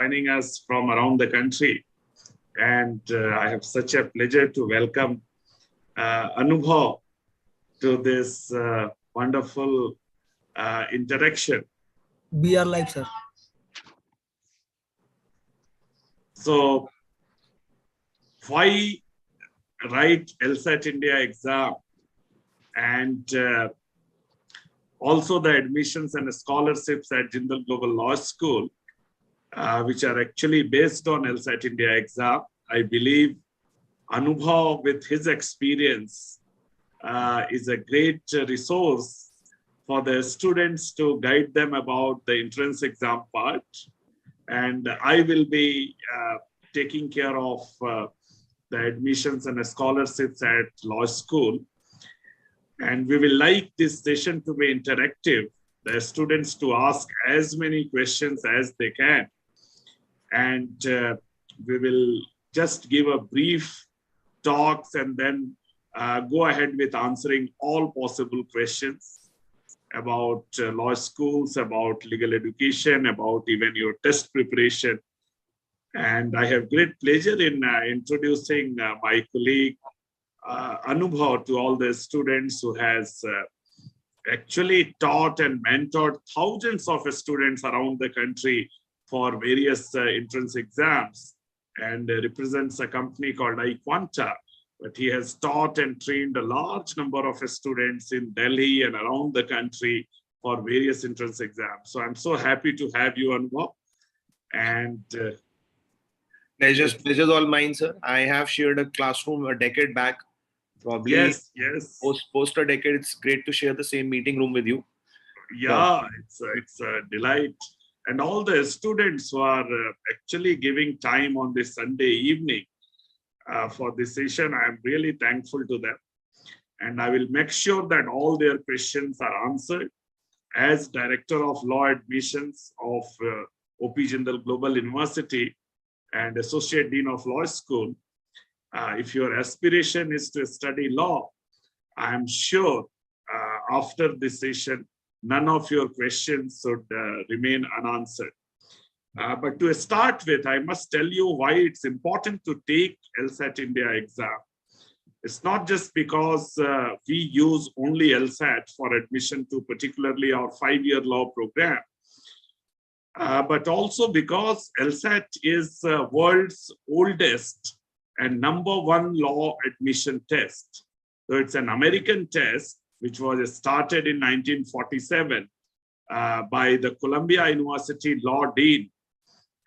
joining us from around the country. And I have such a pleasure to welcome Anubhav to this wonderful interaction. We are live, sir. So, why write LSAT India exam? And also the admissions and scholarships at Jindal Global Law School, which are actually based on LSAT India exam. I believe Anubhav, with his experience, is a great resource for the students to guide them about the entrance exam part. And I will be taking care of the admissions and scholarships at law school. And we will like this session to be interactive, the students to ask as many questions as they can. And we will just give a brief talks and then go ahead with answering all possible questions about law schools, about legal education, about even your test preparation. And I have great pleasure in introducing my colleague Anubhav to all the students who has actually taught and mentored thousands of students around the country for various entrance exams, and represents a company called iQuanta. But he has taught and trained a large number of students in Delhi and around the country for various entrance exams. So I'm so happy to have you, Anubhav. And pleasure's all mine, sir. I have shared a classroom a decade back. Probably yes. Post a decade, it's great to share the same meeting room with you. Yeah, it's a delight. And all the students who are actually giving time on this Sunday evening for this session, I am really thankful to them. And I will make sure that all their questions are answered. As Director of Law Admissions of OP Jindal Global University and Associate Dean of Law School, if your aspiration is to study law, I am sure after this session, none of your questions should remain unanswered. But to start with, I must tell you why it's important to take LSAT India exam. It's not just because we use only LSAT for admission to particularly our 5-year law program, but also because LSAT is the world's oldest and #1 law admission test. So it's an American test which was started in 1947 by the Columbia University law dean,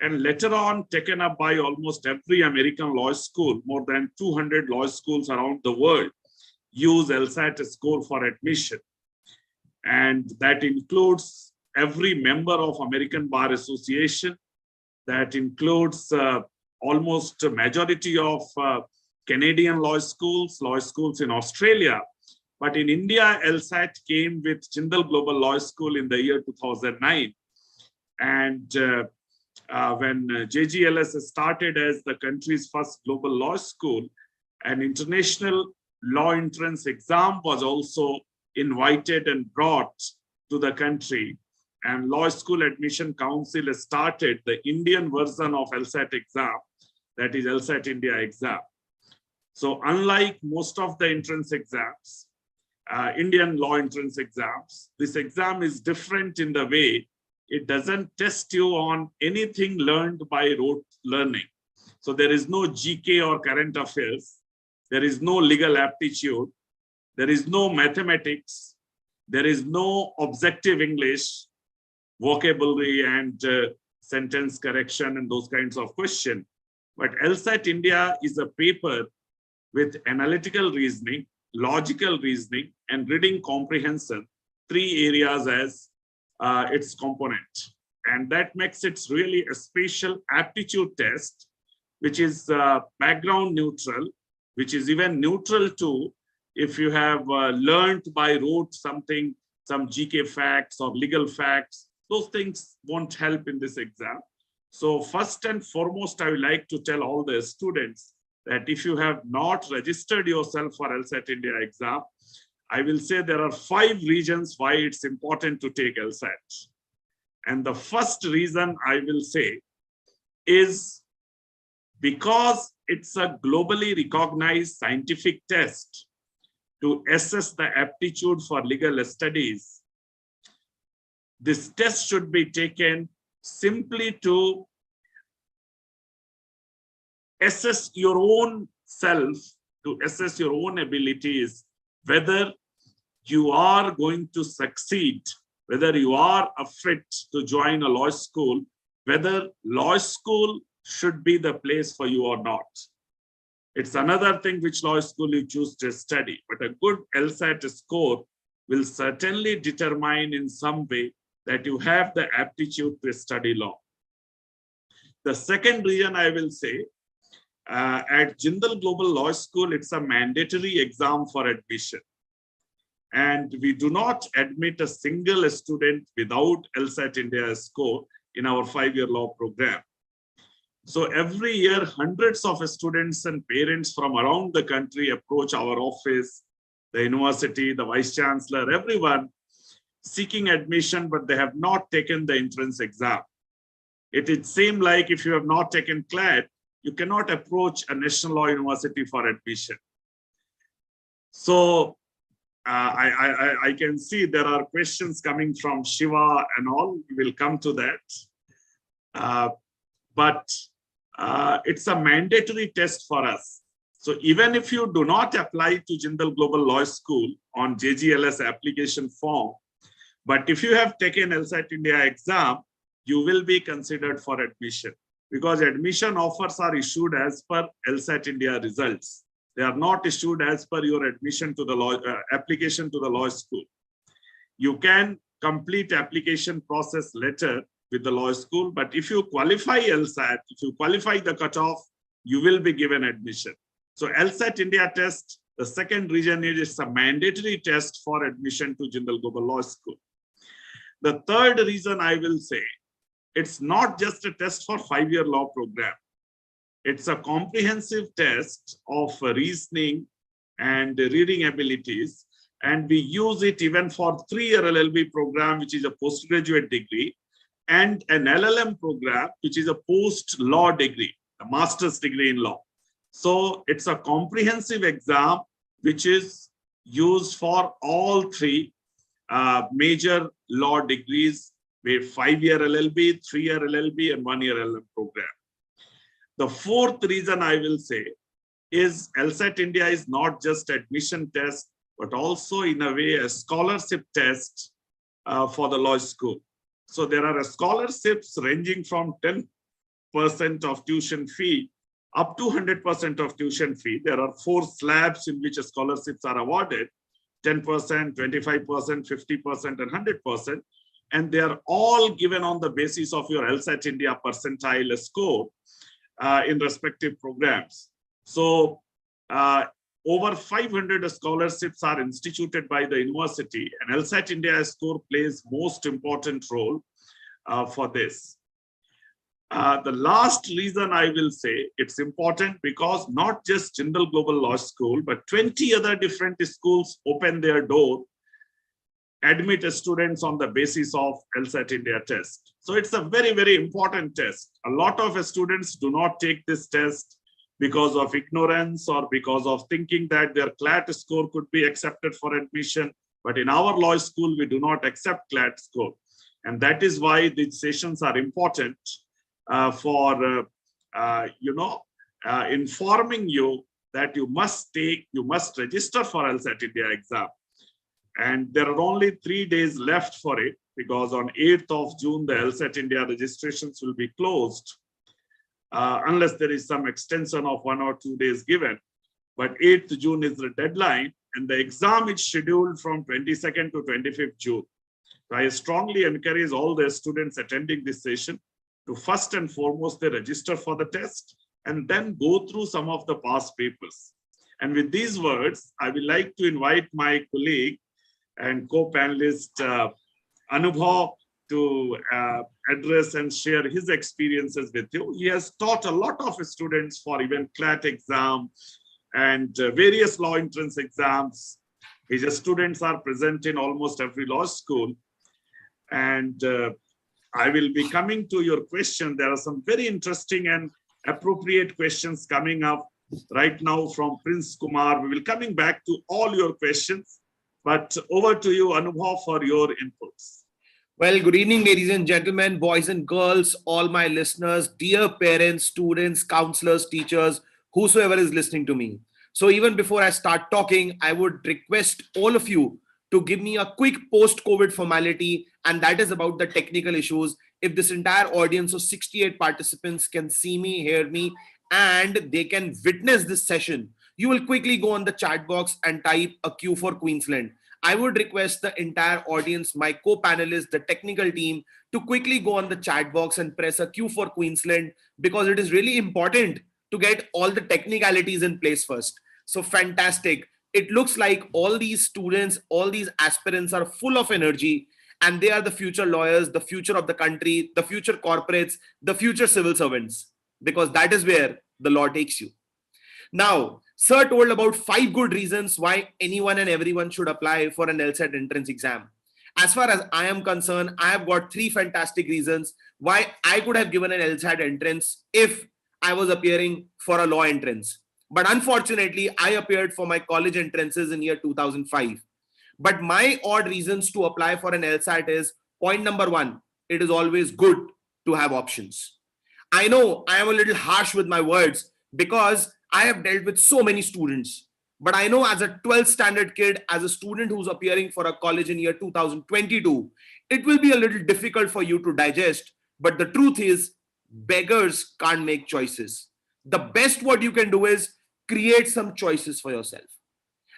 and later on taken up by almost every American law school. More than 200 law schools around the world use LSAT score for admission. And that includes every member of American Bar Association. That includes almost a majority of Canadian law schools in Australia. But in India, LSAT came with Jindal Global Law School in the year 2009. And when JGLS started as the country's first global law school, an international law entrance exam was also invited and brought to the country. And Law School Admission Council started the Indian version of LSAT exam, that is LSAT India exam. So unlike most of the entrance exams, Indian law entrance exams, this exam is different in the way it doesn't test you on anything learned by rote learning. So there is no GK or current affairs. There is no legal aptitude. There is no mathematics. There is no objective English, vocabulary and sentence correction and those kinds of questions. But LSAT India is a paper with analytical reasoning, logical reasoning, and reading comprehension, 3 areas as its component. And that makes it really a special aptitude test, which is background neutral, which is even neutral to if you have learned by rote something, some GK facts or legal facts, those things won't help in this exam. So first and foremost, I would like to tell all the students that if you have not registered yourself for LSAT India exam, I will say there are 5 reasons why it's important to take LSAT. And the first reason I will say is because it's a globally recognized scientific test to assess the aptitude for legal studies. This test should be taken simply to assess your own self, to assess your own abilities, whether you are going to succeed, whether you are fit to join a law school, whether law school should be the place for you or not. It's another thing which law school you choose to study, but a good LSAT score will certainly determine in some way that you have the aptitude to study law. The second reason I will say, at Jindal Global Law School, it's a mandatory exam for admission. And we do not admit a single student without LSAT India score in our 5-year law program. So every year, hundreds of students and parents from around the country approach our office, the university, the vice chancellor, everyone seeking admission, but they have not taken the entrance exam. It seems like if you have not taken CLAT, you cannot approach a national law university for admission. So I can see there are questions coming from Shiva and all. We will come to that. But it's a mandatory test for us. So even if you do not apply to Jindal Global Law School on JGLS application form, but if you have taken LSAT India exam, you will be considered for admission, because admission offers are issued as per LSAT India results. They are not issued as per your admission to the law application to the law school. You can complete application process later with the law school, but if you qualify LSAT, if you qualify the cutoff, you will be given admission. So LSAT India test, the second reason is it's a mandatory test for admission to Jindal Global Law School. The third reason I will say, it's not just a test for 5-year law program. It's a comprehensive test of reasoning and reading abilities. And we use it even for 3-year LLB program, which is a postgraduate degree, and an LLM program, which is a post-law degree, a master's degree in law. So it's a comprehensive exam, which is used for all 3 major law degrees, with 5-year LLB, 3-year LLB, and 1-year LLM program. The fourth reason I will say is LSAT India is not just admission test, but also in a way a scholarship test for the law school. So there are scholarships ranging from 10% of tuition fee up to 100% of tuition fee. There are 4 slabs in which scholarships are awarded: 10%, 25%, 50%, and 100%. And they are all given on the basis of your LSAT India percentile score in respective programs. So over 500 scholarships are instituted by the university, and LSAT India score plays most important role for this. The last reason I will say it's important because not just Jindal Global Law School, but 20 other different schools open their door, admit students on the basis of LSAT India test. So it's a very, very important test. A lot of students do not take this test because of ignorance or because of thinking that their CLAT score could be accepted for admission. But in our law school, we do not accept CLAT score. And that is why these sessions are important for informing you that you must register for LSAT India exam. And there are only 3 days left for it, because on 8th of June, the LSAT India registrations will be closed, unless there is some extension of 1 or 2 days given. But 8th June is the deadline, and the exam is scheduled from 22nd to 25th June. So I strongly encourage all the students attending this session to first and foremost, they register for the test and then go through some of the past papers. And with these words, I would like to invite my colleague and co-panelist Anubhav to address and share his experiences with you. He has taught a lot of students for even CLAT exam and various law entrance exams. His students are present in almost every law school. And I will be coming to your question. There are some very interesting and appropriate questions coming up right now from Prince Kumar. We will coming back to all your questions, but over to you, Anubhav, for your inputs. Well, good evening, ladies and gentlemen, boys and girls, all my listeners, dear parents, students, counselors, teachers, whosoever is listening to me. So even before I start talking, I would request all of you to give me a quick post-COVID formality, and that is about the technical issues. If this entire audience of 68 participants can see me, hear me, and they can witness this session, you will quickly go on the chat box and type a Q for Queensland. I would request the entire audience, my co-panelists, the technical team, to quickly go on the chat box and press a Q for Queensland, because it is really important to get all the technicalities in place first. So fantastic. It looks like all these students, all these aspirants are full of energy, and they are the future lawyers, the future of the country, the future corporates, the future civil servants, because that is where the law takes you. Now, Sir told about 5 good reasons why anyone and everyone should apply for an LSAT entrance exam. As far as I am concerned, I have got 3 fantastic reasons why I could have given an LSAT entrance if I was appearing for a law entrance. But unfortunately, I appeared for my college entrances in year 2005. But my odd reasons to apply for an LSAT is, point number 1, it is always good to have options. I know I am a little harsh with my words because I have dealt with so many students, but I know as a 12th standard kid, as a student who's appearing for a college in year 2022, it will be a little difficult for you to digest. But the truth is, beggars can't make choices. The best what you can do is create some choices for yourself.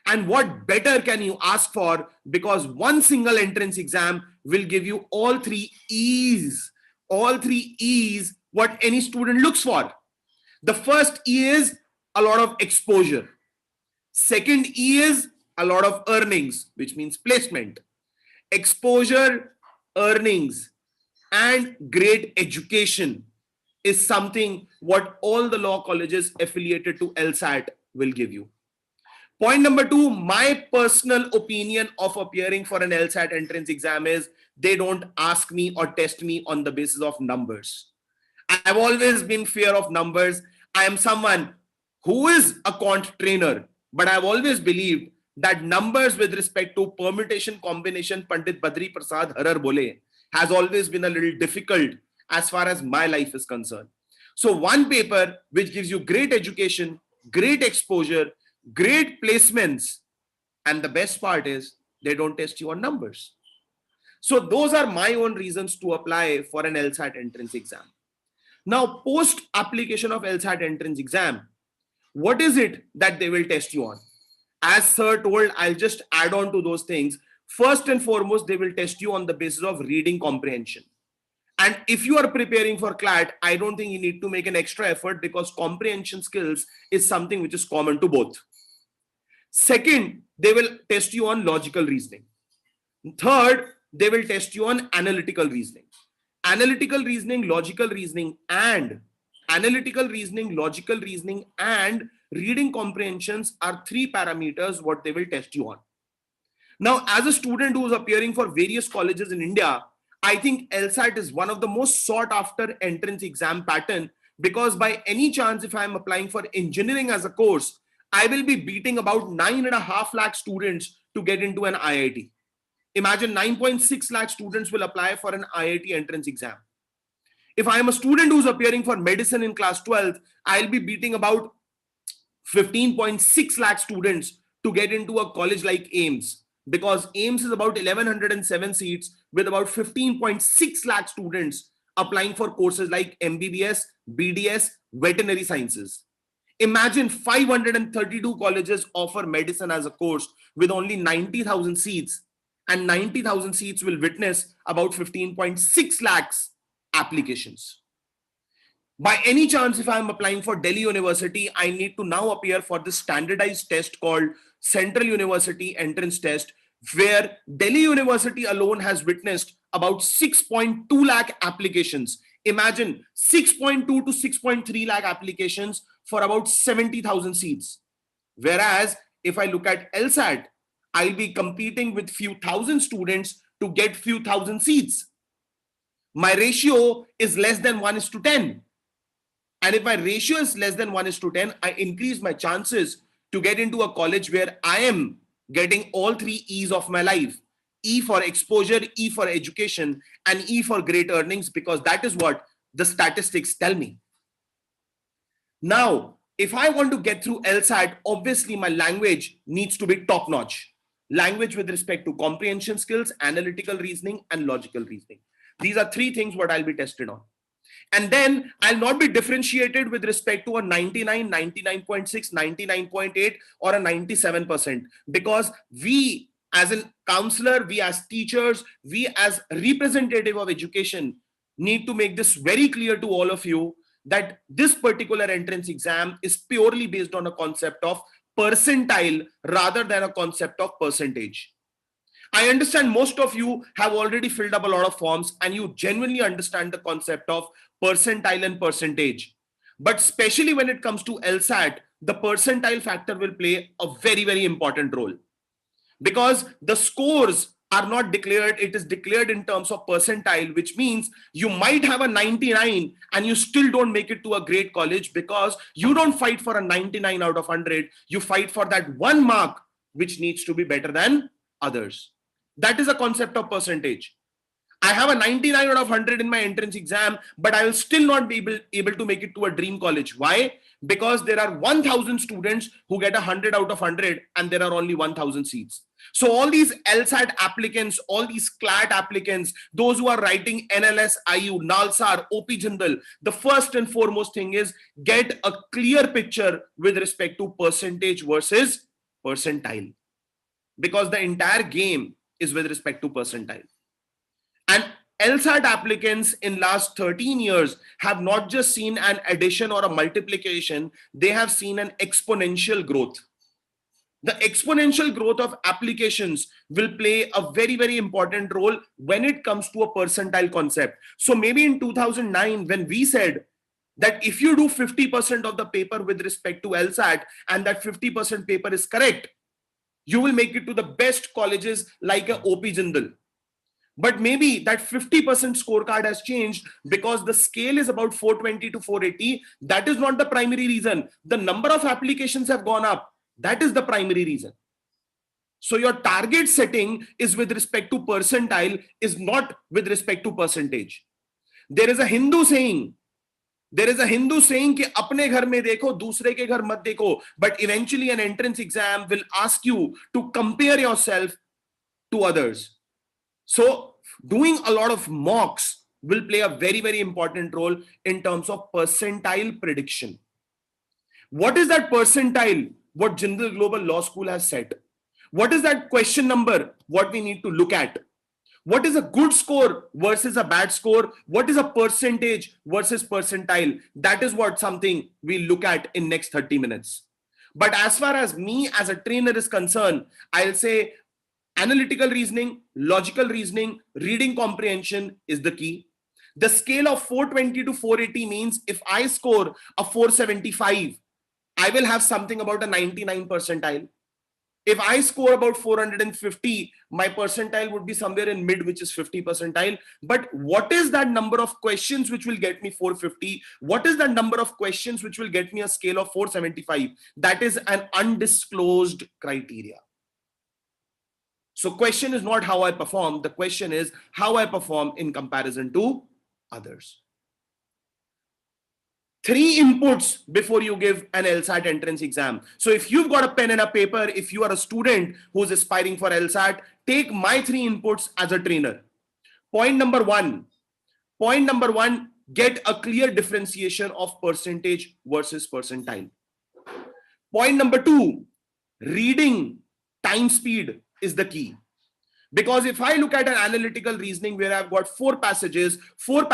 And what better can you ask for? Because one single entrance exam will give you all 3 E's. All 3 E's what any student looks for. The first E is a lot of exposure. Second E is a lot of earnings, which means placement. Exposure, earnings, and great education is something what all the law colleges affiliated to LSAT will give you. Point number 2, my personal opinion of appearing for an LSAT entrance exam is they don't ask me or test me on the basis of numbers. I've always been fear of numbers. I am someone who is a quant trainer, but I've always believed that numbers with respect to permutation, combination, Pandit Badri Prasad Harar Bole, has always been a little difficult as far as my life is concerned. So one paper which gives you great education, great exposure, great placements, and the best part is they don't test you on numbers. So those are my own reasons to apply for an LSAT entrance exam. Now, post application of LSAT entrance exam, what is it that they will test you on? As Sir told, I'll just add on to those things. First and foremost, they will test you on the basis of reading comprehension. And if you are preparing for CLAT, I don't think you need to make an extra effort, because comprehension skills is something which is common to both. Second, they will test you on logical reasoning. Third, they will test you on analytical reasoning. Analytical reasoning, logical reasoning, and reading comprehensions are 3 parameters what they will test you on. Now, as a student who is appearing for various colleges in India, I think LSAT is one of the most sought after entrance exam pattern, because by any chance, if I am applying for engineering as a course, I will be beating about 9.5 lakh students to get into an IIT. Imagine 9.6 lakh students will apply for an IIT entrance exam. If I am a student who's appearing for medicine in class 12, I'll be beating about 15.6 lakh students to get into a college like AIMS, because AIMS is about 1107 seats with about 15.6 lakh students applying for courses like MBBS, BDS, veterinary sciences. Imagine 532 colleges offer medicine as a course with only 90,000 seats, and 90,000 seats will witness about 15.6 lakhs applications. By any chance, if I am applying for Delhi University, I need to now appear for this standardized test called Central University Entrance Test, where Delhi University alone has witnessed about 6.2 lakh applications. Imagine 6.2 to 6.3 lakh applications for about 70,000 seats. Whereas if I look at LSAT, I'll be competing with few thousand students to get few thousand seats. My ratio is less than 1:10. And if my ratio is less than 1:10, I increase my chances to get into a college where I am getting all three E's of my life. E for exposure, E for education, and E for great earnings, because that is what the statistics tell me. Now, if I want to get through LSAT, obviously my language needs to be top notch. Language with respect to comprehension skills, analytical reasoning, and logical reasoning. These are three things what I'll be tested on. And then I'll not be differentiated with respect to a 99, 99.6, 99.8 or a 97%, because we as a counselor, we as teachers, we as representative of education need to make this very clear to all of you that this particular entrance exam is purely based on a concept of percentile rather than a concept of percentage. I understand most of you have already filled up a lot of forms and you genuinely understand the concept of percentile and percentage. But especially when it comes to LSAT, the percentile factor will play a very, very important role, because the scores are not declared. It is declared in terms of percentile, which means you might have a 99 and you still don't make it to a great college, because you don't fight for a 99 out of 100. You fight for that one mark which needs to be better than others. That is a concept of percentage. I have a 99 out of 100 in my entrance exam, but I will still not be able to make it to a dream college. Why? Because there are 1,000 students who get 100 out of 100 and there are only 1,000 seats. So all these LSAT applicants, all these CLAT applicants, those who are writing NLS, IU, NALSAR, OP Jindal, the first and foremost thing is get a clear picture with respect to percentage versus percentile, because the entire game is with respect to percentile. And LSAT applicants in last 13 years have not just seen an addition or a multiplication, they have seen an exponential growth. The exponential growth of applications will play a very, very important role when it comes to a percentile concept. So maybe in 2009, when we said that if you do 50% of the paper with respect to LSAT and that 50% paper is correct, you will make it to the best colleges like a OP Jindal. But maybe that 50% scorecard has changed because the scale is about 420 to 480. That is not the primary reason. The number of applications have gone up. That is the primary reason. So your target setting is with respect to percentile, is not with respect to percentage. There is a Hindu saying कि अपने घर में देखो, दूसरे के घर मत देखो. But eventually an entrance exam will ask you to compare yourself to others. So doing a lot of mocks will play a very, very important role in terms of percentile prediction. What is that percentile? What Jindal Global Law School has set. What is that question number? What we need to look at. What is a good score versus a bad score? What is a percentage versus percentile? That is what something we look at in next 30 minutes. But as far as me as a trainer is concerned, I'll say analytical reasoning, logical reasoning, reading comprehension is the key. The scale of 420 to 480 means if I score a 475, I will have something about a 99 percentile. If I score about 450, my percentile would be somewhere in mid, which is 50 percentile. But what is that number of questions which will get me 450? What is that number of questions which will get me a scale of 475? That is an undisclosed criteria. So question is not how I perform. The question is how I perform in comparison to others. 3 inputs before you give an LSAT entrance exam. So if you've got a pen and a paper, if you are a student who's aspiring for LSAT, take my 3 inputs as a trainer. Point number one, get a clear differentiation of percentage versus percentile. Point number 2, reading time speed is the key. Because if I look at an analytical reasoning where I've got 4 passages will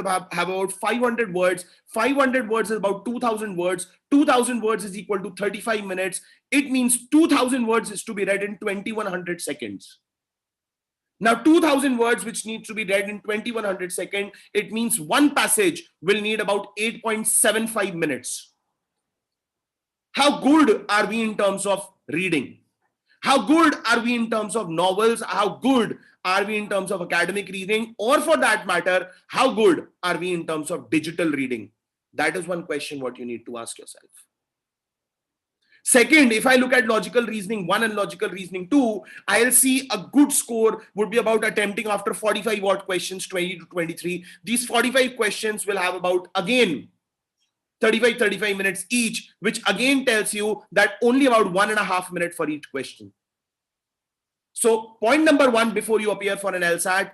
have about 500 words. 500 words is about 2000 words. 2000 words is equal to 35 minutes. It means 2000 words is to be read in 2100 seconds. Now 2000 words which need to be read in 2100 seconds, it means one passage will need about 8.75 minutes. How good are we in terms of reading? How good are we in terms of novels? How good are we in terms of academic reading? Or for that matter, how good are we in terms of digital reading? That is one question what you need to ask yourself. Second, if I look at logical reasoning 1 and logical reasoning 2, I'll see a good score would be about attempting after 45 odd questions, 20 to 23. These 45 questions will have about, again, 35 minutes each, which again tells you that only about 1.5 minutes for each question. So point number one before you appear for an LSAT,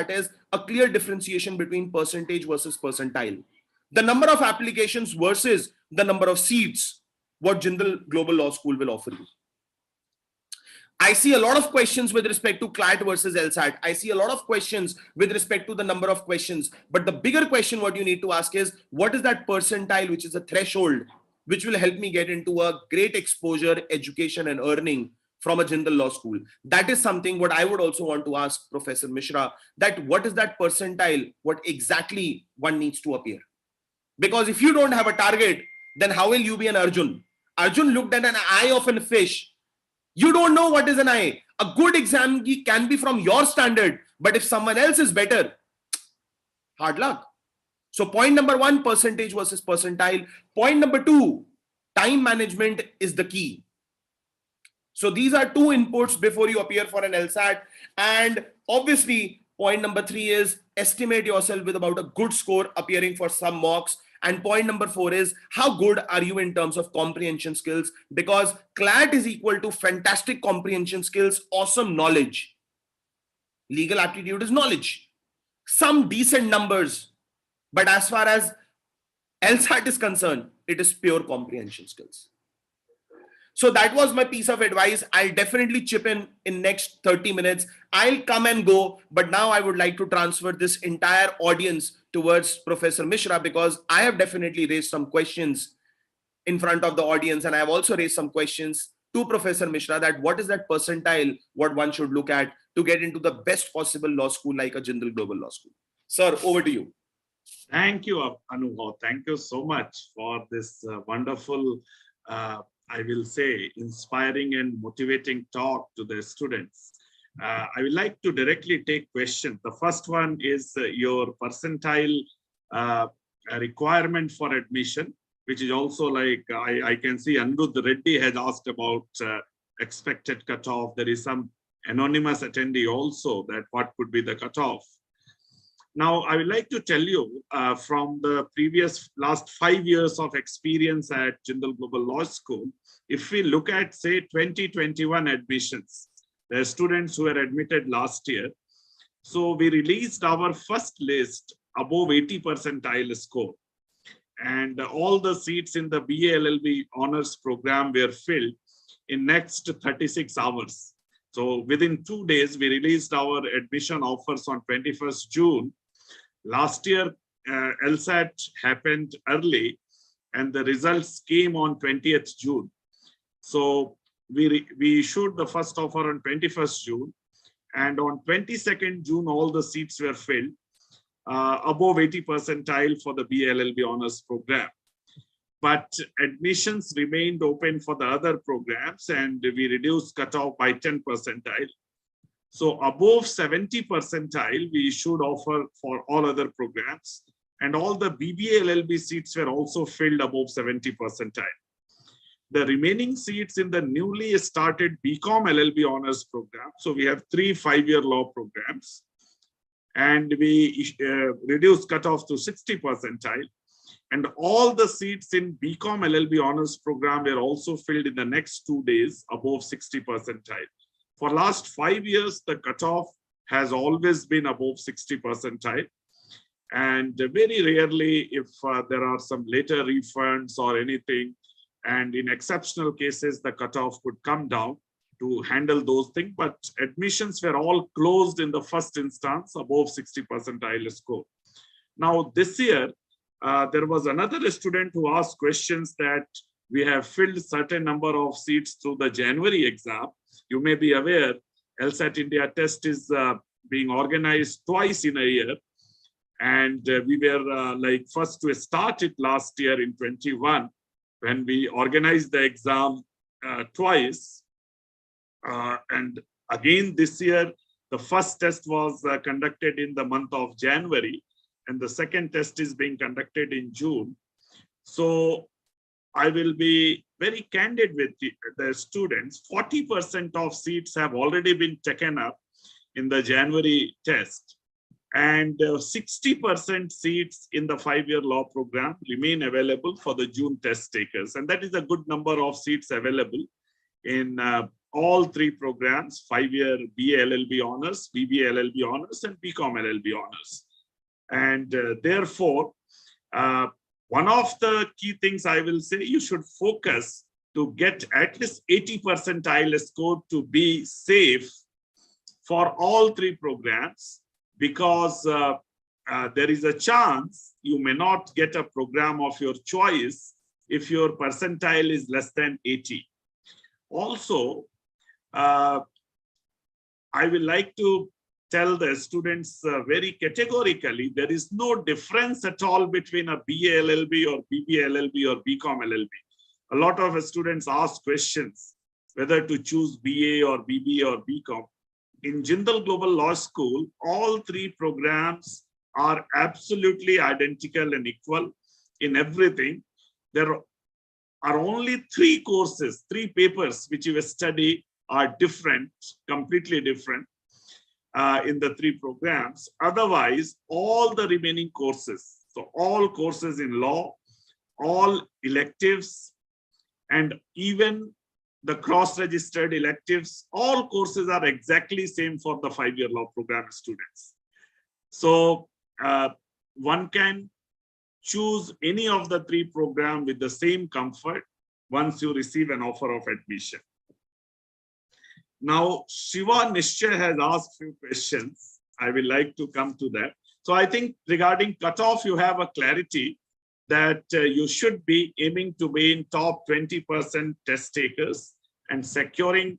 is a clear differentiation between percentage versus percentile. The number of applications versus the number of seats what Jindal Global Law School will offer you. I see a lot of questions with respect to CLAT versus LSAT. I see a lot of questions with respect to the number of questions. But the bigger question what you need to ask is, what is that percentile, which is a threshold, which will help me get into a great exposure, education and earning from a Jindal Law School? That is something what I would also want to ask Professor Mishra, that what is that percentile, what exactly one needs to appear? Because if you don't have a target, then how will you be an Arjun? Arjun looked at an eye of a fish. You don't know what is an eye. A good exam can be from your standard, but if someone else is better, hard luck. So point number one, percentage versus percentile. Point number two, time management is the key. So these are two inputs before you appear for an LSAT. And obviously, point number three is estimate yourself with about a good score appearing for some mocks. And point number four is, how good are you in terms of comprehension skills? Because CLAT is equal to fantastic comprehension skills, awesome knowledge. Legal aptitude is knowledge, some decent numbers. But as far as LSAT is concerned, it is pure comprehension skills. So that was my piece of advice. I'll definitely chip in next 30 minutes. I'll come and go, but now I would like to transfer this entire audience towards Professor Mishra, because I have definitely raised some questions in front of the audience, and I have also raised some questions to Professor Mishra, that what is that percentile what one should look at to get into the best possible law school like a Jindal Global Law School. Sir, over to you. Thank you, Anubhav. Thank you so much for this wonderful, I will say, inspiring and motivating talk to the students. I would like to directly take questions. The first one is your percentile requirement for admission, which is also like, I can see Anirudh Reddy has asked about expected cutoff. There is some anonymous attendee also that what could be the cutoff. Now, I would like to tell you from the previous last 5 years of experience at Jindal Global Law School, if we look at, say, 2021 admissions, there are students who were admitted last year. So we released our first list above 80 percentile score. And all the seats in the BA LLB honors program were filled in next 36 hours. So within 2 days, we released our admission offers on 21st June. Last year, LSAT happened early and the results came on 20th June. So we issued the first offer on 21st June, and on 22nd June, all the seats were filled above 80 percentile for the BLLB honors program. But admissions remained open for the other programs, and we reduced cutoff by 10 percentile. So above 70 percentile, we issued offer for all other programs, and all the BBA LLB seats were also filled above 70 percentile. The remaining seats in the newly started BCom LLB honors program. So we have 3 5-year law programs, and we reduced cutoff to 60 percentile. And all the seats in BCom LLB honors program were also filled in the next 2 days above 60 percentile. For last 5 years, the cutoff has always been above 60 percentile. And very rarely, if there are some later refunds or anything, and in exceptional cases, the cutoff could come down to handle those things. But admissions were all closed in the first instance above 60 percentile score. Now, this year, there was another student who asked questions that we have filled certain number of seats through the January exam. You may be aware, LSAT India test is being organized twice in a year. And we were like first to start it last year in 21, when we organized the exam twice. And again, this year, the first test was conducted in the month of January, and the second test is being conducted in June. So I will be very candid with the students. 40% of seats have already been taken up in the January test, and 60% seats in the 5-year law program remain available for the June test takers. And that is a good number of seats available in all 3 programs: 5-year BA LLB honors, BBA LLB honors, and BCom LLB honors. And therefore, one of the key things I will say, you should focus to get at least 80 percentile score to be safe for all 3 programs, because there is a chance you may not get a program of your choice if your percentile is less than 80. Also, I will like to tell the students very categorically, there is no difference at all between a BA LLB or BBA LLB or BCom LLB. A lot of students ask questions whether to choose BA or BBA or BCom. In Jindal Global Law School, all 3 programs are absolutely identical and equal in everything. There are only 3 courses, 3 papers which you study are different, completely different in the 3 programs. Otherwise, all the remaining courses, so all courses in law, all electives, and even the cross-registered electives, all courses are exactly same for the 5-year law program students. So one can choose any of the 3 programs with the same comfort once you receive an offer of admission. Now, Shiva Nishchay has asked few questions. I will like to come to that. So I think regarding cutoff, you have a clarity that you should be aiming to be in top 20% test takers and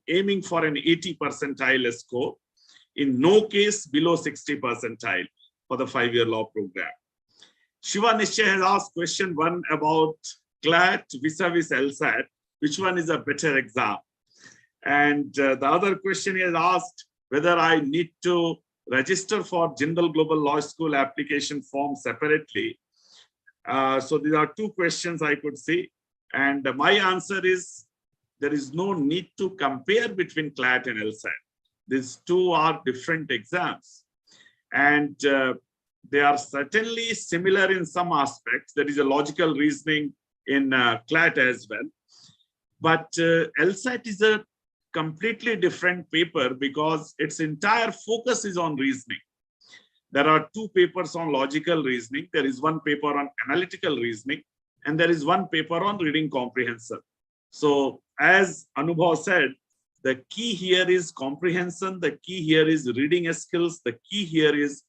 aiming for an 80 percentile score. In no case below 60 percentile for the 5-year law program. Shiva Nishchay has asked question 1 about CLAT vis-a-vis LSAT. Which one is a better exam? And the other question he has asked whether I need to register for Jindal Global Law School application form separately. So these are 2 questions I could say. And my answer is there is no need to compare between CLAT and LSAT. These 2 are different exams. And they are certainly similar in some aspects. There is a logical reasoning in CLAT as well. But LSAT is a completely different paper because its entire focus is on reasoning. There are 2 papers on logical reasoning. There is 1 paper on analytical reasoning, and there is 1 paper on reading comprehension. So as Anubhav said, the key here is comprehension. The key here is reading skills. The key here is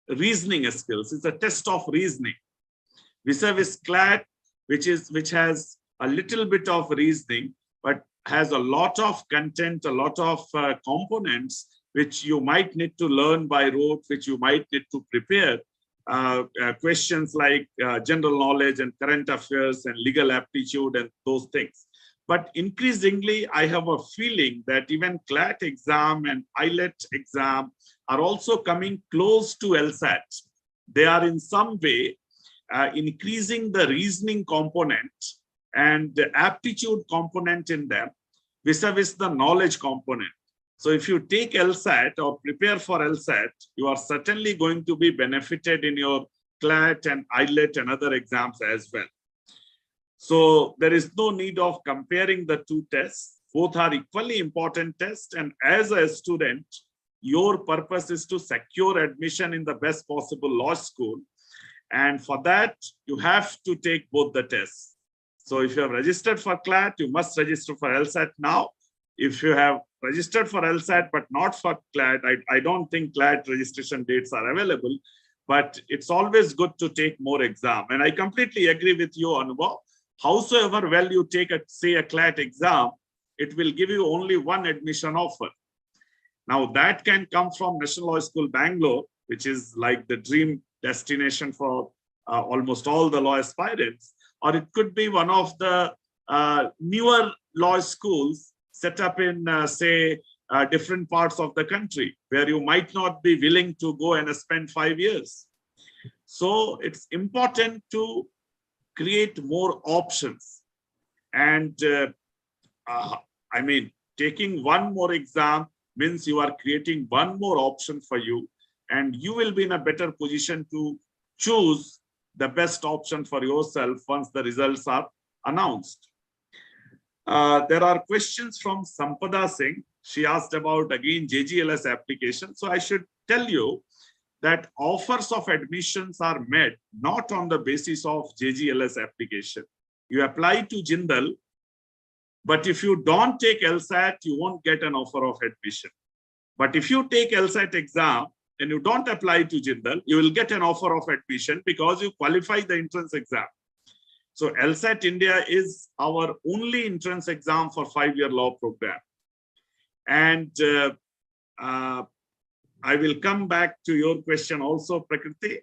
reasoning skills. It's a test of reasoning. Vis-a-vis CLAT, which has a little bit of reasoning, but has a lot of content, a lot of components, which you might need to learn by rote, which you might need to prepare. Questions like general knowledge and current affairs and legal aptitude and those things. But increasingly, I have a feeling that even CLAT exam and IELTS exam are also coming close to LSAT. They are in some way increasing the reasoning component and the aptitude component in them vis-a-vis the knowledge component. So if you take LSAT or prepare for LSAT, you are certainly going to be benefited in your CLAT and IELTS and other exams as well. So there is no need of comparing the 2 tests. Both are equally important tests. And as a student, your purpose is to secure admission in the best possible law school. And for that, you have to take both the tests. So if you have registered for CLAT, you must register for LSAT now. If you have registered for LSAT but not for CLAT, I don't think CLAT registration dates are available, but it's always good to take more exam. And I completely agree with you, Anubhav. Howsoever well you take say a CLAT exam, it will give you only 1 admission offer. Now that can come from National Law School Bangalore, which is like the dream destination for almost all the law aspirants, or it could be one of the newer law schools set up in, say, different parts of the country where you might not be willing to go and spend 5 years. So it's important to create more options. And I mean, taking one more exam means you are creating one more option for you, and you will be in a better position to choose the best option for yourself once the results are announced. There are questions from Sampada Singh. She asked about, again, JGLS application. So I should tell you that offers of admissions are made not on the basis of JGLS application. You apply to Jindal, but if you don't take LSAT, you won't get an offer of admission. But if you take LSAT exam and you don't apply to Jindal, you will get an offer of admission because you qualify the entrance exam. So LSAT India is our only entrance exam for 5-year law program. And I will come back to your question also, Prakriti.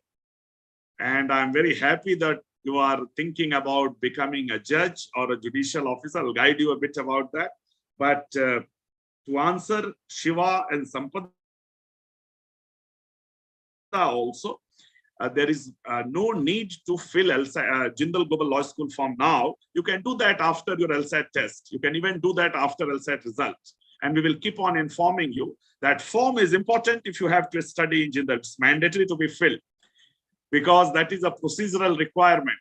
And I'm very happy that you are thinking about becoming a judge or a judicial officer. I'll guide you a bit about that. But to answer Shiva and Sampada also, there is no need to fill Jindal Global Law School form now. You can do that after your LSAT test. You can even do that after LSAT results. And we will keep on informing you that form is important if you have to study in Jindal. It's mandatory to be filled because that is a procedural requirement.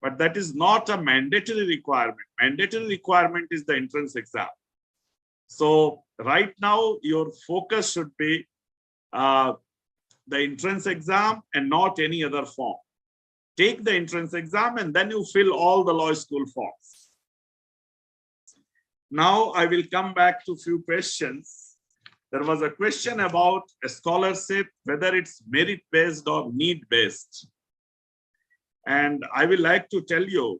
But that is not a mandatory requirement. Mandatory requirement is the entrance exam. So right now, your focus should be the entrance exam and not any other form. Take the entrance exam and then you fill all the law school forms. Now I will come back to a few questions. There was a question about a scholarship, whether it's merit-based or need-based. And I will like to tell you,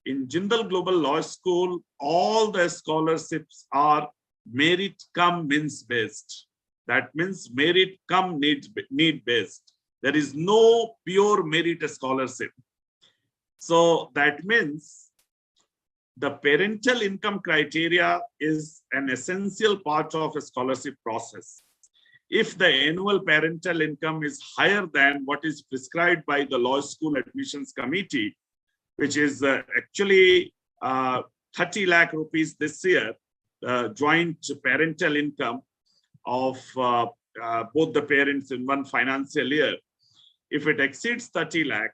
in Jindal Global Law School, all the scholarships are merit cum means based. That means merit cum need based. There is no pure merit scholarship. So that means the parental income criteria is an essential part of a scholarship process. If the annual parental income is higher than what is prescribed by the Law School Admissions Committee, which is actually 30 lakh rupees this year, joint parental income of both the parents in one financial year. If it exceeds 30 lakh,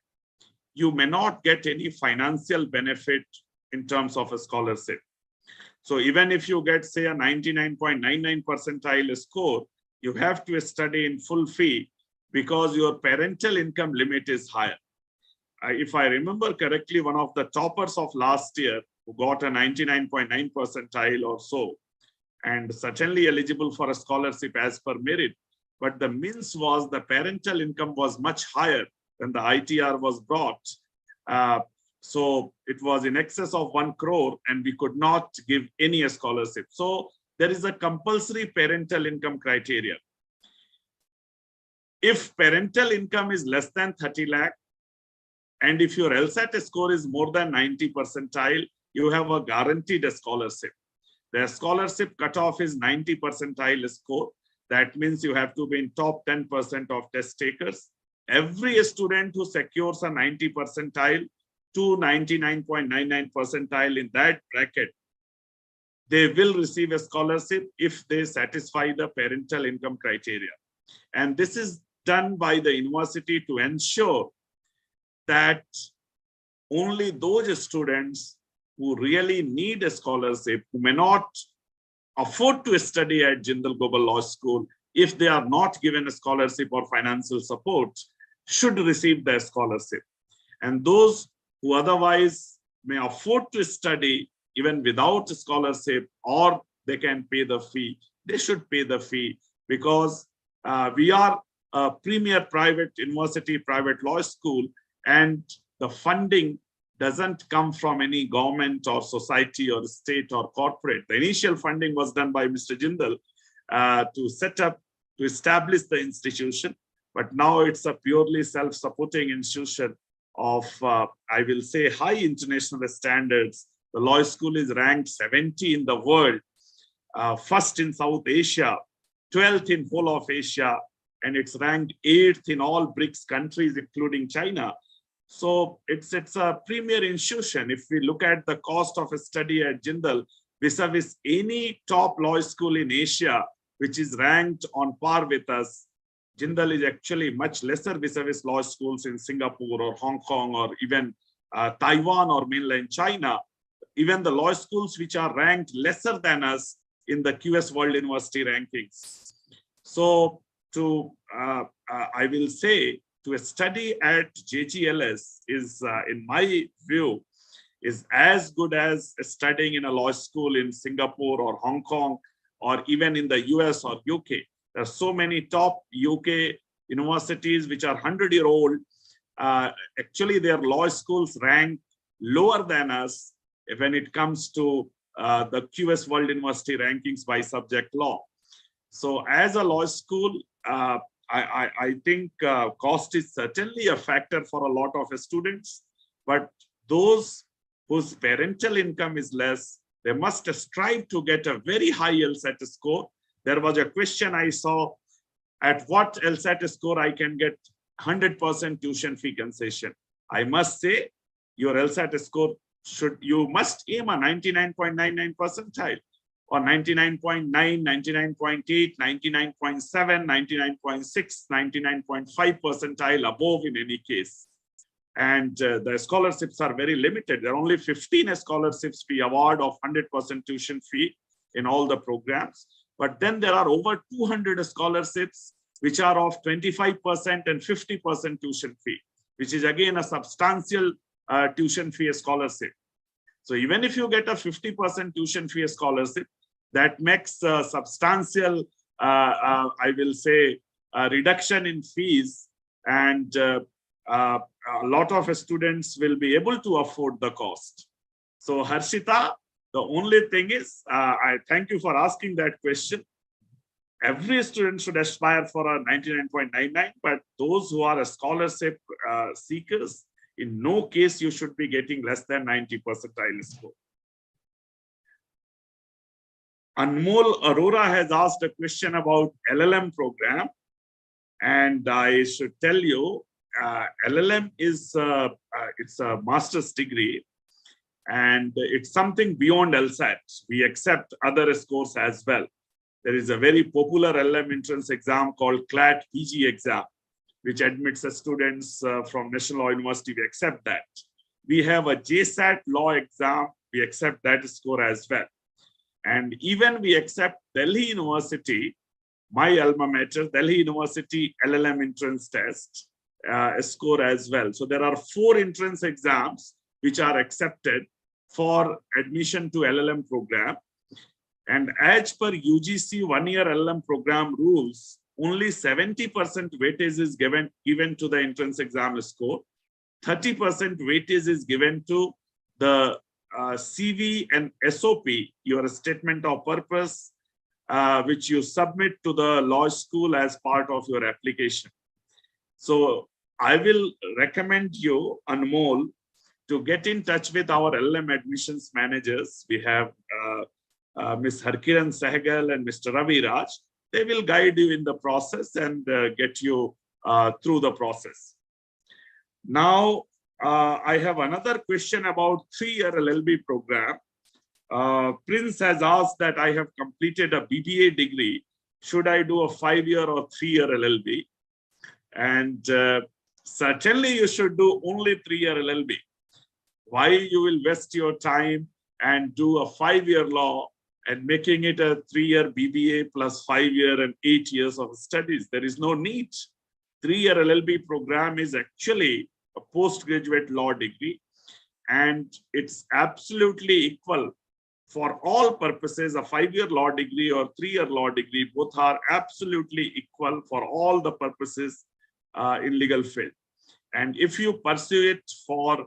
you may not get any financial benefit in terms of a scholarship. So even if you get, say, a 99.99 percentile score, you have to study in full fee because your parental income limit is higher. If I remember correctly, one of the toppers of last year who got a 99.9 percentile or so, and certainly eligible for a scholarship as per merit, but the means was the parental income was much higher when the ITR was brought. So it was in excess of 1 crore and we could not give any scholarship. So there is a compulsory parental income criteria. If parental income is less than 30 lakh, and if your LSAT score is more than 90 percentile, you have a guaranteed scholarship. The scholarship cutoff is 90 percentile score. That means you have to be in top 10% of test takers. Every student who secures a 90 percentile to 99.99 percentile in that bracket, they will receive a scholarship if they satisfy the parental income criteria. And this is done by the university to ensure that only those students who really need a scholarship, who may not afford to study at Jindal Global Law School, if they are not given a scholarship or financial support, should receive their scholarship. And those who otherwise may afford to study even without a scholarship, or they can pay the fee, they should pay the fee, because we are a premier private university, private law school, and the funding doesn't come from any government or society or state or corporate. The initial funding was done by Mr. Jindal to set up, to establish the institution, but now it's a purely self-supporting institution of, I will say, high international standards, The law school is ranked 70 in the world, first in South Asia, 12th in whole of Asia, and it's ranked 8th in all BRICS countries, including China. So it's a premier institution. If we look at the cost of a study at Jindal vis-a-vis any top law school in Asia, which is ranked on par with us, Jindal is actually much lesser vis-a-vis law schools in Singapore or Hong Kong or even Taiwan or mainland China. Even the law schools which are ranked lesser than us in the QS World University rankings. So I will say, to study at JGLS is, in my view, is as good as studying in a law school in Singapore or Hong Kong or even in the US or UK. There are so many top UK universities which are 100-year-old. Actually, their law schools rank lower than us when it comes to the QS World University rankings by subject law. So as a law school, I think cost is certainly a factor for a lot of students, but those whose parental income is less, they must strive to get a very high LSAT score. There was a question I saw, at what LSAT score I can get 100% tuition fee concession. I must say, your LSAT score you must aim a 99.99 percentile, or 99.9, 99.8, 99.7, 99.6, 99.5 percentile above in any case. And the scholarships are very limited. There are only 15 scholarships we award of 100% tuition fee in all the programs. But then there are over 200 scholarships which are of 25% and 50% tuition fee, which is again a substantial tuition fee scholarship. So even if you get a 50% tuition fee scholarship, that makes a substantial, I will say, reduction in fees, and a lot of students will be able to afford the cost. So Harshita, the only thing is, I thank you for asking that question. Every student should aspire for a 99.99, but those who are a scholarship seekers, in no case you should be getting less than 90 percentile score. Anmol Arora has asked a question about LLM program, and I should tell you, LLM is it's a master's degree, and it's something beyond LSAT. We accept other scores as well. There is a very popular LLM entrance exam called CLAT PG exam, which admits students from National Law University. We accept that. We have a JSAT law exam. We accept that score as well. And even we accept Delhi University, my alma mater, Delhi University LLM entrance test score as well. So there are 4 entrance exams which are accepted for admission to LLM program. And as per UGC 1-year LLM program rules, only 70% weightage is given to the entrance exam score. 30% weightage is given to the CV and SOP, your statement of purpose, which you submit to the law school as part of your application. So I will recommend you, Anmol, to get in touch with our LLM admissions managers. We have Ms. Harkiran Sehgal and Mr. Ravi Raj. They will guide you in the process and get you through the process. Now, I have another question about 3-year LLB program. Prince has asked that I have completed a BBA degree. Should I do a 5-year or 3-year LLB? And certainly you should do only 3-year LLB. Why you will waste your time and do a 5-year law and making it a 3-year BBA plus 5-year and 8 years of studies? There is no need. 3-year LLB program is actually a postgraduate law degree, and it's absolutely equal for all purposes. A 5-year law degree or 3-year law degree, both are absolutely equal for all the purposes in legal field. And if you pursue it for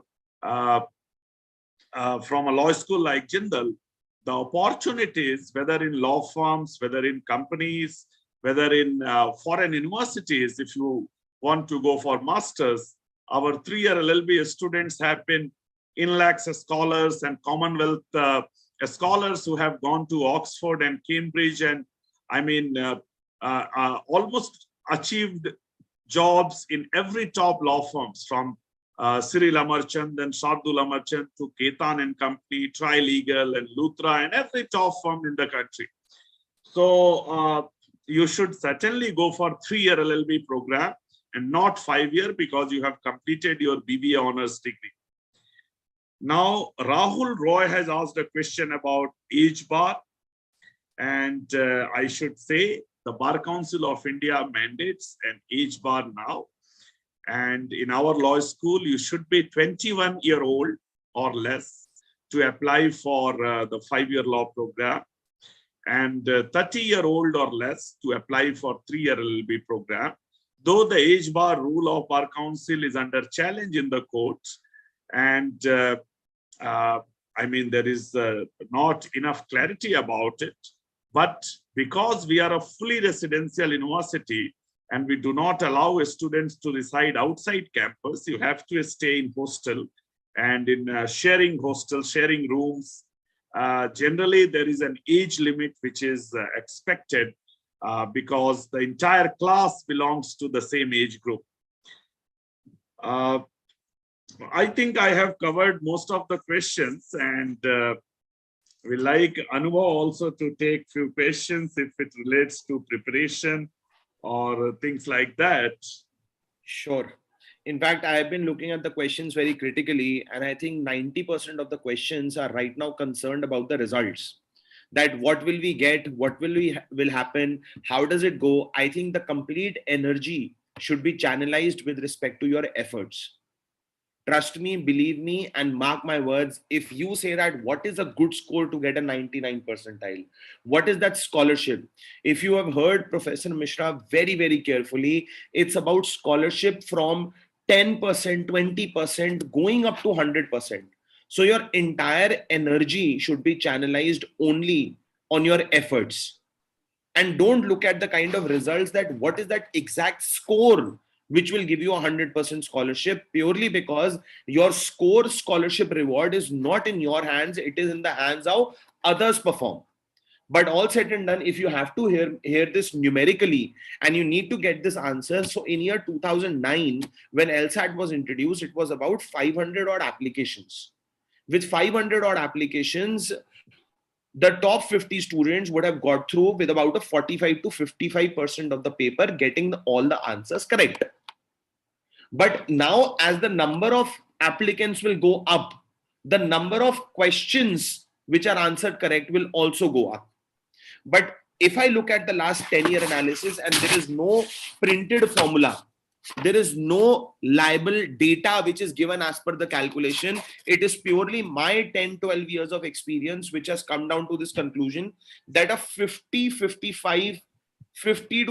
from a law school like Jindal, the opportunities, whether in law firms, whether in companies, whether in foreign universities, if you want to go for masters, our 3-year LLB students have been INLAC's scholars and Commonwealth scholars who have gone to Oxford and Cambridge, and I mean, almost achieved jobs in every top law firms, from Cyril Amarchand and Shardul Amarchand to Ketan and Company, Trilegal and Luthra, and every top firm in the country. So you should certainly go for 3-year LLB program and not 5-year, because you have completed your BBA honors degree. Now, Rahul Roy has asked a question about age bar. And I should say the Bar Council of India mandates an age bar now. And in our law school, you should be 21-year-old or less to apply for the 5-year law program, and 30-year-old or less to apply for 3-year LLB program. Though the age bar rule of Bar Council is under challenge in the courts, and I mean, there is not enough clarity about it. But because we are a fully residential university and we do not allow students to reside outside campus, you have to stay in hostel and in sharing hostels, sharing rooms. Generally, there is an age limit which is expected because the entire class belongs to the same age group. I think I have covered most of the questions, and we like Anubhav also to take few questions if it relates to preparation or things like that. Sure. In fact, I have been looking at the questions very critically, and I think 90% of the questions are right now concerned about the results. That what will we get, what will happen, how does it go? I think the complete energy should be channelized with respect to your efforts. Trust me, believe me, and mark my words. If you say that what is a good score to get a 99 percentile, what is that scholarship? If you have heard Professor Mishra very, very carefully, it's about scholarship from 10%, 20% going up to 100%. So your entire energy should be channelized only on your efforts. And don't look at the kind of results that what is that exact score which will give you 100% scholarship, purely because your score scholarship reward is not in your hands. It is in the hands of others perform. But all said and done, if you have to hear this numerically and you need to get this answer. So in year 2009, when LSAT was introduced, it was about 500 odd applications. With 500 odd applications, the top 50 students would have got through with about a 45 to 55% of the paper getting all the answers correct. But now, as the number of applicants will go up, the number of questions which are answered correct will also go up. But if I look at the last 10-year analysis, and there is no printed formula, there is no liable data which is given as per the calculation. It is purely my 10-12 years of experience which has come down to this conclusion that a 50 to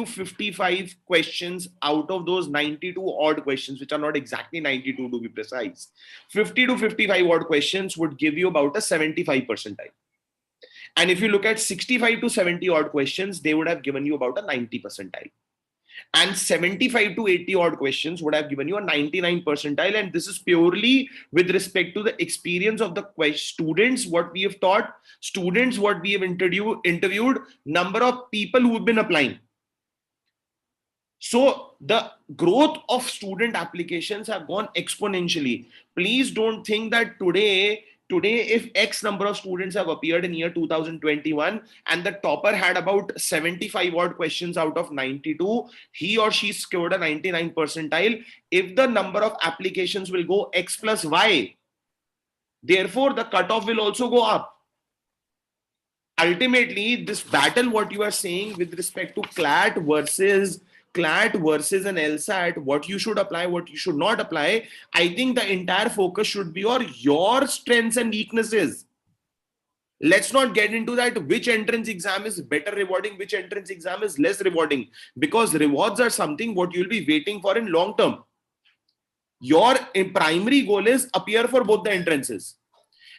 55 questions out of those 92 odd questions, which are not exactly 92 to be precise, 50 to 55 odd questions would give you about a 75 percentile. And if you look at 65 to 70 odd questions, they would have given you about a 90 percentile. And 75 to 80 odd questions would have given you a 99 percentile. And this is purely with respect to the experience of the students, what we have taught, students, what we have interviewed, number of people who have been applying. So the growth of student applications have gone exponentially. Please don't think that today, if X number of students have appeared in year 2021 and the topper had about 75 odd questions out of 92, he or she scored a 99 percentile. If the number of applications will go X plus Y, therefore the cutoff will also go up. Ultimately, this battle, what you are saying with respect to CLAT versus an LSAT, what you should apply, what you should not apply, I think the entire focus should be on your strengths and weaknesses. Let's not get into that which entrance exam is better rewarding, which entrance exam is less rewarding, because rewards are something what you'll be waiting for in long term. Your primary goal is appear for both the entrances.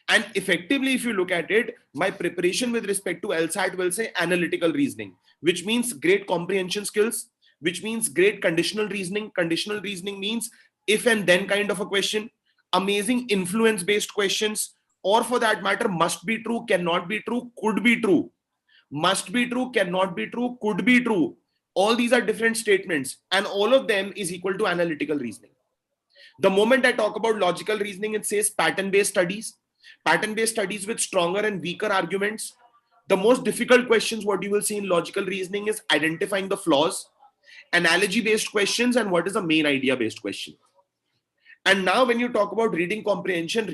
And effectively, if you look at it, my preparation with respect to LSAT will say analytical reasoning, which means great comprehension skills, which means great conditional reasoning. Conditional reasoning means if and then kind of a question. amazing influence-based questions, or for that matter, must be true, cannot be true, could be true. Must be true, cannot be true, could be true. All these are different statements, and all of them is equal to analytical reasoning. The moment I talk about logical reasoning, it says pattern-based studies. Pattern-based studies with stronger and weaker arguments. The most difficult questions, what you will see in logical reasoning, is identifying the flaws, analogy-based questions, and what is a main idea-based question. And now when you talk about reading comprehension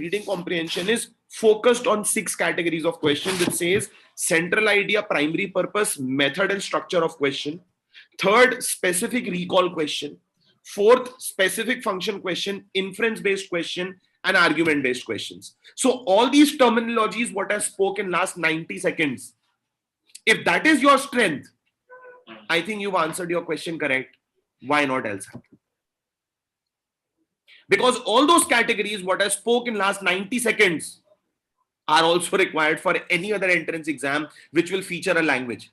is focused on 6 categories of questions. It says central idea, primary purpose, method and structure of question. Third, specific recall question. Fourth, specific function question, inference-based question, and argument-based questions. So all these terminologies, what I spoke in last 90 seconds, if that is your strength, I think you've answered your question correct. Why not LSAT? Because all those categories, what I spoke in last 90 seconds, are also required for any other entrance exam which will feature a language.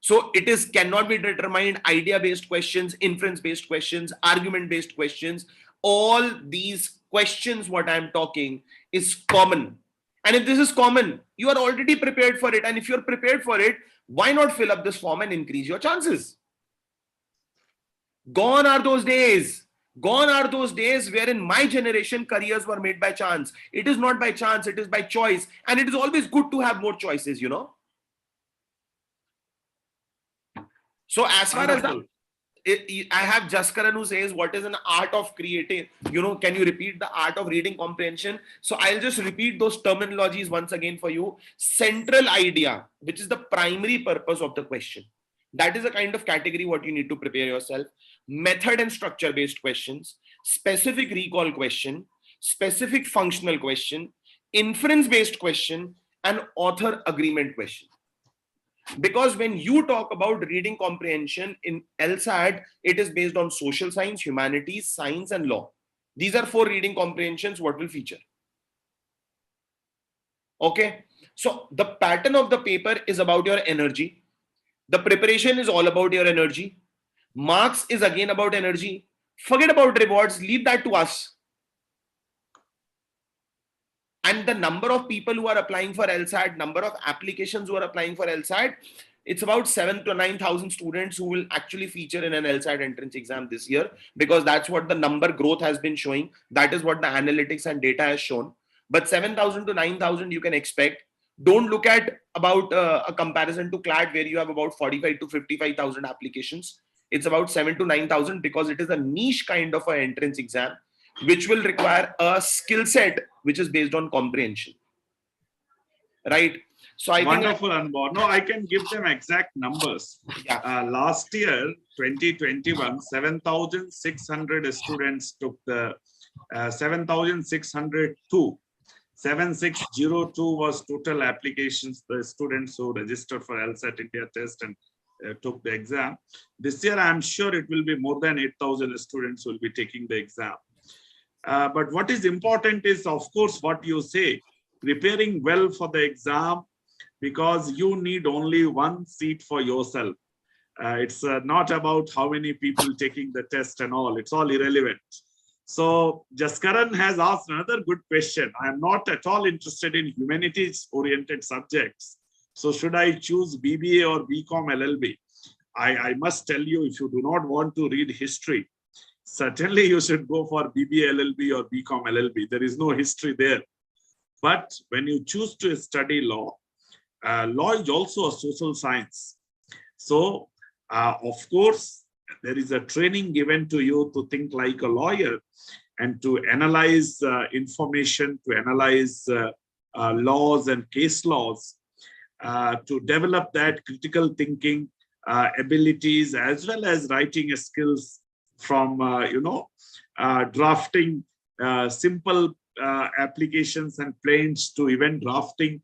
So it is cannot be determined, idea-based questions, inference-based questions, argument-based questions. All these questions, what I'm talking, is common. And if this is common, you are already prepared for it. And if you're prepared for it, why not fill up this form and increase your chances? Gone are those days. Gone are those days wherein my generation careers were made by chance. It is not by chance, it is by choice. And it is always good to have more choices, you know. So as far as I have Jaskaran who says, what is an art of creating? You know, can you repeat the art of reading comprehension? So I'll just repeat those terminologies once again for you. Central idea, which is the primary purpose of the question. That is a kind of category what you need to prepare yourself. Method and structure based questions, specific recall question, specific functional question, inference based question, and author agreement question. Because when you talk about reading comprehension in LSAT, it is based on social science, humanities, science, and law. These are 4 reading comprehensions what will feature. Okay. So the pattern of the paper is about your energy. The preparation is all about your energy. Marks is again about energy. Forget about rewards. Leave that to us. And the number of people who are applying for LSAT, number of applications who are applying for LSAT, it's about 7,000 to 9,000 students who will actually feature in an LSAT entrance exam this year, because that's what the number growth has been showing. That is what the analytics and data has shown. But 7,000 to 9,000 you can expect. Don't look at about a comparison to CLAT where you have about 45 to 55,000 applications. It's about 7,000 to 9,000 because it is a niche kind of an entrance exam, which will require a skill set which is based on comprehension. Right? So I wonderful, Anubhav. No, I can give them exact numbers. Yeah. Last year, 2021, 7,600 students took the 7,602. 7,602 was total applications, the students who registered for LSAT India test and took the exam. This year, I'm sure it will be more than 8,000 students who will be taking the exam. But what is important is, of course, what you say, preparing well for the exam, because you need only one seat for yourself. It's not about how many people taking the test and all. It's all irrelevant. So Jaskaran has asked another good question. I'm not at all interested in humanities-oriented subjects. So should I choose BBA or BCom LLB? I must tell you, if you do not want to read history, certainly you should go for BBA LLB or BCom LLB. There is no history there. But when you choose to study law, law is also a social science. So, of course, there is a training given to you to think like a lawyer and to analyze information, to analyze laws and case laws, to develop that critical thinking abilities, as well as writing skills from, drafting simple applications and plaints to even drafting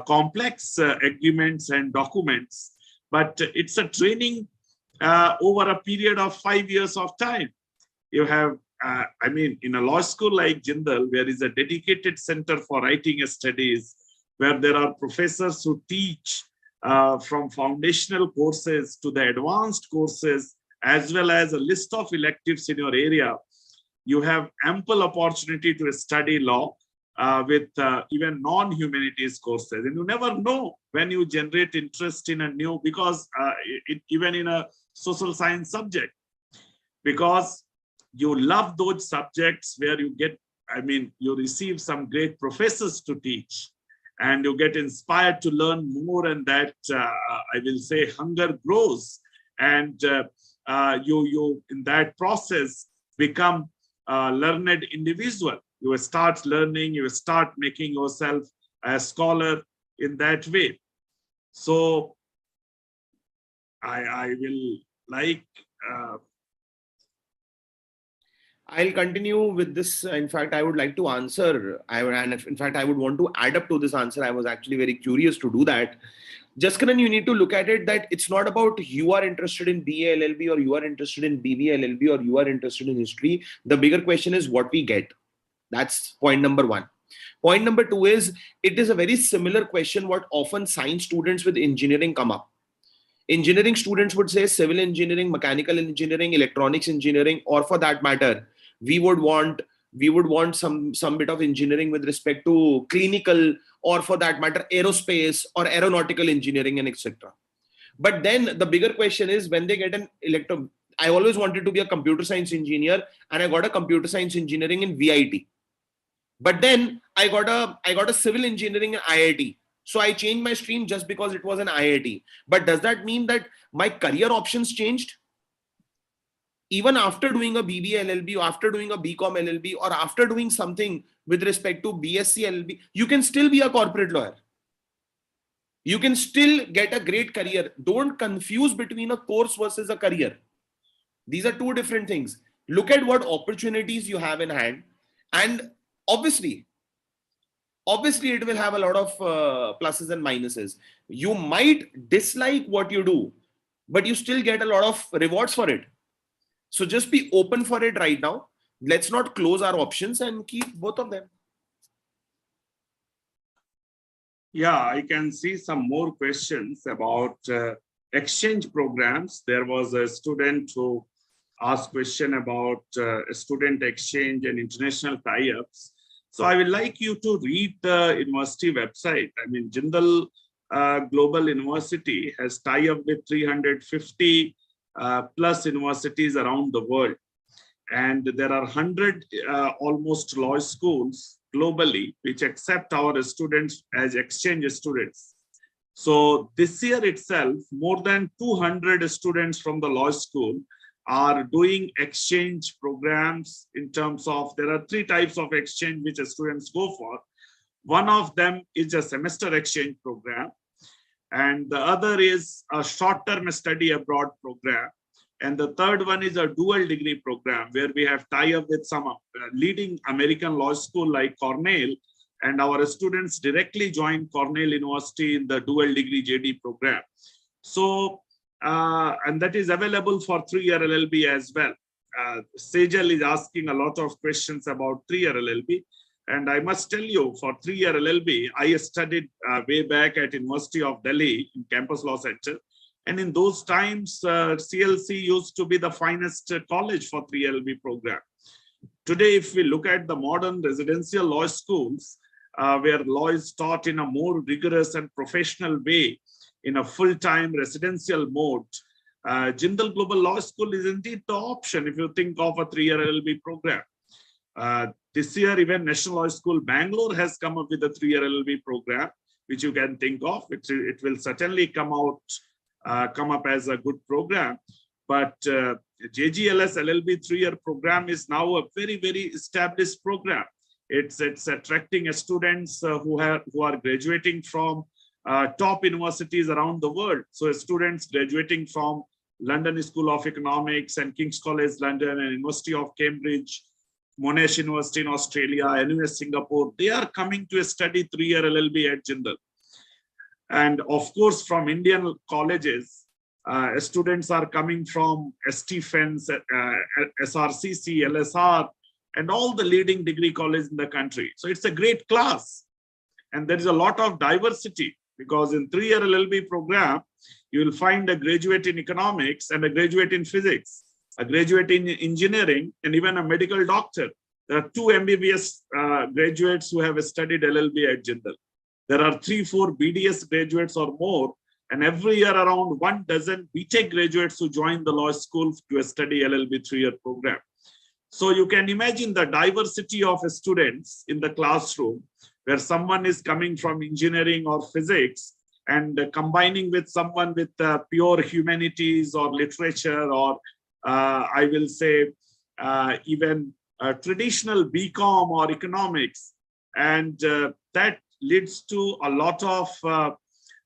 complex agreements and documents. But it's a training over a period of 5 years of time. You have, in a law school like Jindal, where is a dedicated center for writing studies, where there are professors who teach from foundational courses to the advanced courses, as well as a list of electives in your area. you have ample opportunity to study law with even non-humanities courses. And you never know when you generate interest in a new, because even in a social science subject, because you love those subjects where you get, I mean, you receive some great professors to teach, and you get inspired to learn more, and that I will say hunger grows, and you in that process become a learned individual. You will start learning, you will start making yourself a scholar in that way. So I will like I'll continue with this. In fact, I would like to answer. And in fact, I would want to add up to this answer. I was actually very curious to do that. Jaskaran, you need to look at it that it's not about you are interested in BA LLB or you are interested in BB LLB or you are interested in history. The bigger question is what we get. That's point number one. Point number two is it is a very similar question what often science students with engineering come up. Engineering students would say civil engineering, mechanical engineering, electronics engineering, or for that matter, we would want some bit of engineering with respect to clinical, or for that matter, aerospace or aeronautical engineering and etc. But then the bigger question is when they get an I always wanted to be a computer science engineer, and I got a computer science engineering in VIT. But then I got a civil engineering in IIT. So I changed my stream just because it was an IIT. But does that mean that my career options changed? Even after doing a BBA LLB, or after doing a BCom LLB, or after doing something with respect to BSc LLB, you can still be a corporate lawyer. You can still get a great career. Don't confuse between a course versus a career. These are two different things. Look at what opportunities you have in hand. And obviously, it will have a lot of pluses and minuses. You might dislike what you do, but you still get a lot of rewards for it. So just be open for it right now. Let's not close our options and keep both of them. Yeah, I can see some more questions about exchange programs. There was a student who asked question about student exchange and international tie-ups. So I would like you to read the university website. I mean, Jindal Global University has tie-up with 350 plus universities around the world. And there are 100 almost law schools globally which accept our students as exchange students. So this year itself, more than 200 students from the law school are doing exchange programs in terms of, there are 3 types of exchange which students go for. One of them is a semester exchange program, and the other is a short-term study abroad program. And the third one is a dual degree program where we have tie-up with some leading American law school like Cornell, and our students directly join Cornell University in the dual degree JD program. So, and that is available for 3-year LLB as well. Sejal is asking a lot of questions about 3-year LLB. And I must tell you, for 3-year LLB, I studied way back at University of Delhi in Campus Law Center. And in those times, CLC used to be the finest college for 3-year LLB program. Today, if we look at the modern residential law schools, where law is taught in a more rigorous and professional way, in a full-time residential mode, Jindal Global Law School is indeed the option if you think of a 3-year LLB program. This year, even National Law School Bangalore has come up with a 3-year LLB program, which you can think of. It will certainly come up as a good program. But JGLS LLB 3-year program is now a very, very established program. It's attracting students who are graduating from top universities around the world. So students graduating from London School of Economics and King's College London and University of Cambridge, Monash University in Australia, NUS Singapore, they are coming to study 3-year LLB at Jindal. And of course, from Indian colleges, students are coming from STFENS, SRCC, LSR, and all the leading degree colleges in the country. So it's a great class. And there is a lot of diversity, because in 3-year LLB program, you will find a graduate in economics and a graduate in physics, a graduate in engineering, and even a medical doctor. There are 2 MBBS graduates who have studied LLB at Jindal. There are 3-4 BDS graduates or more, and every year around 1 dozen BTech graduates who join the law school to study LLB 3-year program. So you can imagine the diversity of students in the classroom, where someone is coming from engineering or physics and combining with someone with pure humanities or literature, or I will say even traditional BCom or economics. And that leads to a lot of,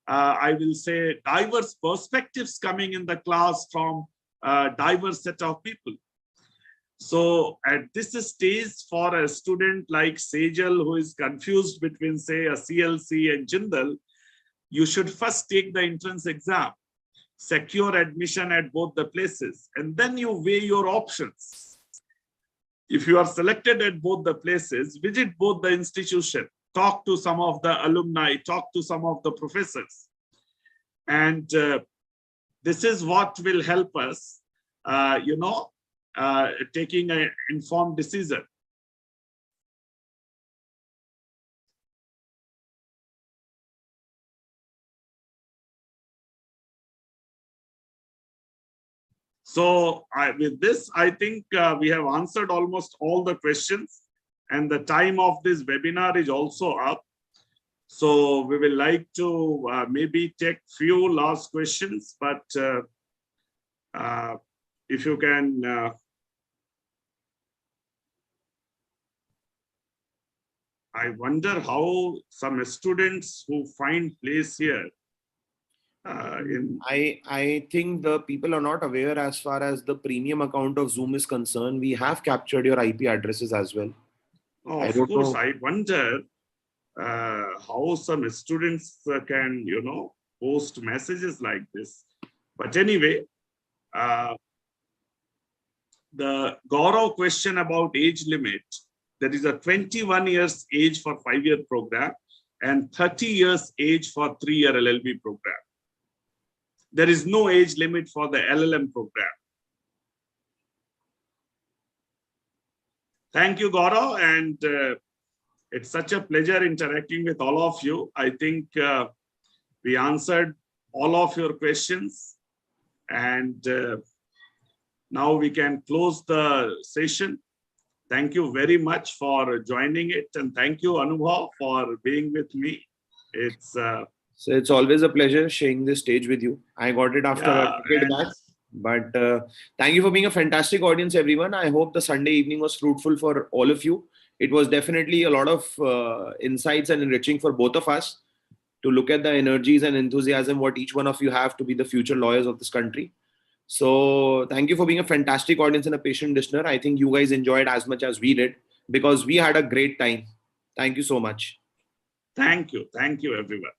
I will say, diverse perspectives coming in the class from a diverse set of people. So at this stage, for a student like Sejal who is confused between, say, a CLC and Jindal, you should first take the entrance exam, secure admission at both the places, and then you weigh your options. If you are selected at both the places, visit both the institution, talk to some of the alumni, talk to some of the professors. And this is what will help us, taking an informed decision. So with this, I think we have answered almost all the questions, and the time of this webinar is also up. So we will like to maybe take few last questions, but if you can, I wonder how some students who find place here I think the people are not aware as far as the premium account of Zoom is concerned. We have captured your IP addresses as well. Oh, of course, I wonder how some students can, post messages like this. But anyway, the Gaurav question about age limit, there is a 21 years age for 5-year program and 30 years age for 3-year LLB program. There is no age limit for the LLM program. Thank you, Gaurav, and it's such a pleasure interacting with all of you. I think we answered all of your questions, and now we can close the session. Thank you very much for joining it, and thank you, Anubhav, for being with me. So it's always a pleasure sharing this stage with you. I got it after a decade back. But thank you for being a fantastic audience, everyone. I hope the Sunday evening was fruitful for all of you. It was definitely a lot of insights and enriching for both of us to look at the energies and enthusiasm what each one of you have to be the future lawyers of this country. So thank you for being a fantastic audience and a patient listener. I think you guys enjoyed as much as we did because we had a great time. Thank you so much. Thank you. Thank you, everyone.